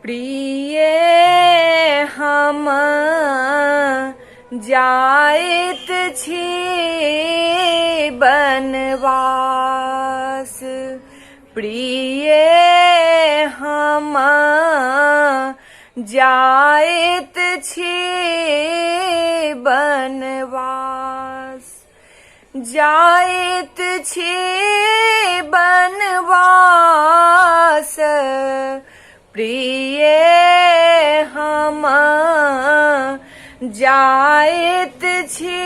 प्रिय हम जाइत छी बनवास। प्रिय हम जाइत छी बनवास। जाइत छी बनवास। प्रिय हम जाइत छी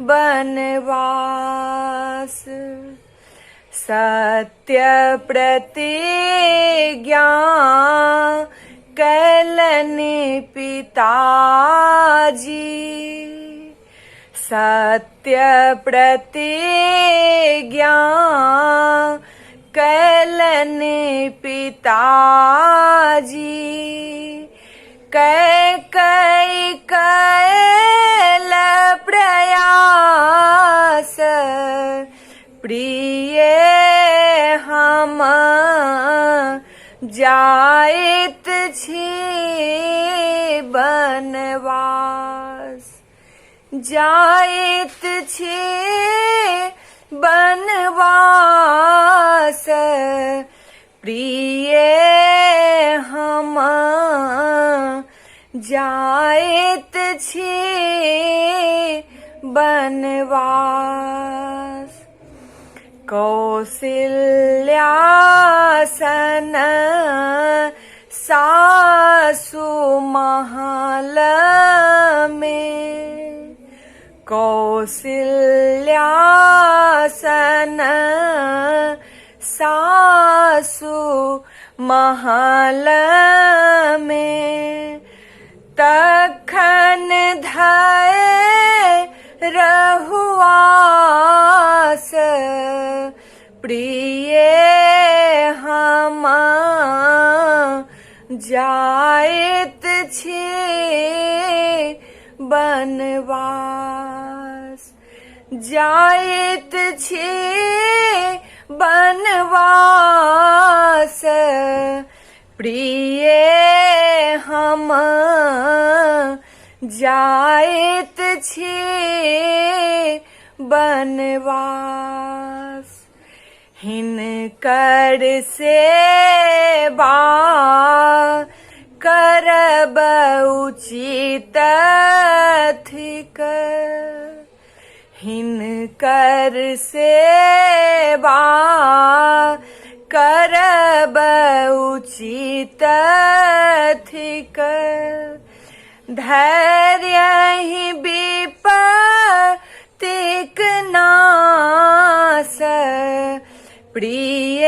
बनवास। सत्य प्रतिज्ञा कैलनि पिताजी। सत्य प्रतिज्ञा कैलनि पिताजी। कई कैल प्रयास। प्रिय हम जाइत छी बनवास। जाइत छी बनवास। प्रिय हम जाइत छी बनवास। कौशल्यासन सासु महल में। कौशल्यासन सासु महल में। तखन धय रहुआस। प्रिय हम जाइत छी बनवास। जाइत छी बनवास। प्रिय हम जाइत छी बनवास। हिनकर सेवा करब उचित थिक। हिनकर सेवा करब उचित थिक। धैर्य ही विपत्तिक नाश। प्रिय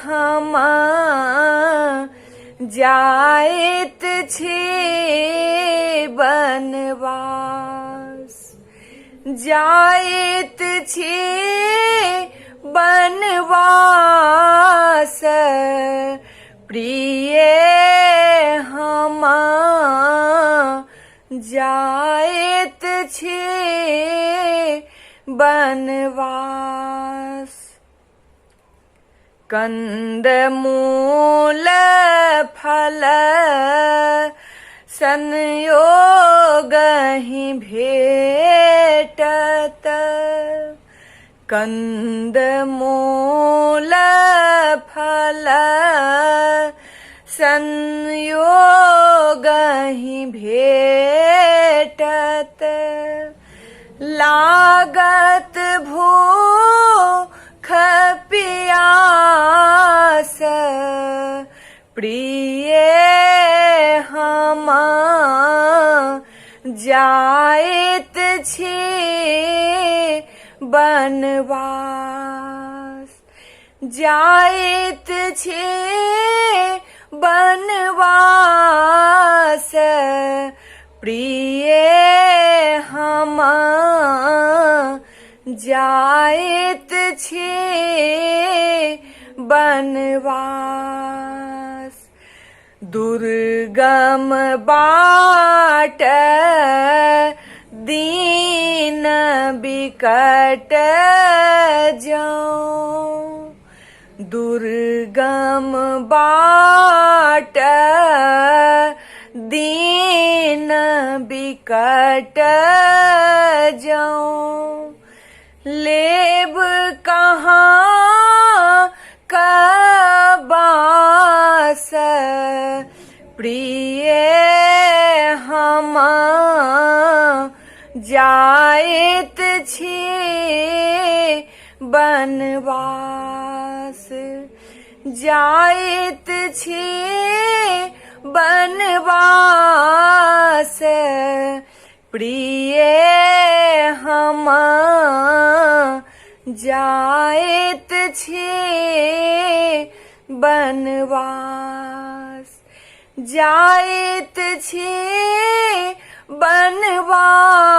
हम जाइत छी बनवास। जाइत छी बनवास। प्रिय हम जाइत छी बनवास। कंदमूल फल संयोग ही भेटत। कंदमूल फल संयोग ही भेटत। लागत भूख पियास। प्रिय हम जाइत छी बनवास। जाइत छी बनवास। प्रिय हम जाइत छी बनवास। दुर्गम बाट दीन बिकट जाऊं। दुर्गम बाट दीन बिकट जाऊं, लेब कहाँ कबास प्रिय हम जाइत छी बनवास, जाइत छी बनवास प्रिय हम जाइत छी बनवास, जाइत छी बनवास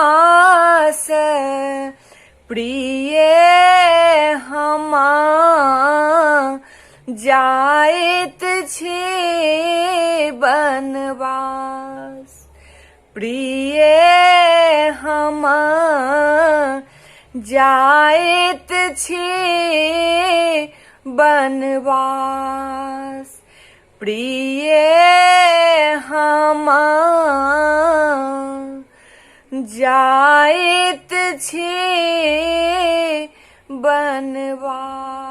प्रिय हम जाइत छी बनवास, प्रिय हम जाइत छी बनवास, प्रिय हम जाइत छी बनवास।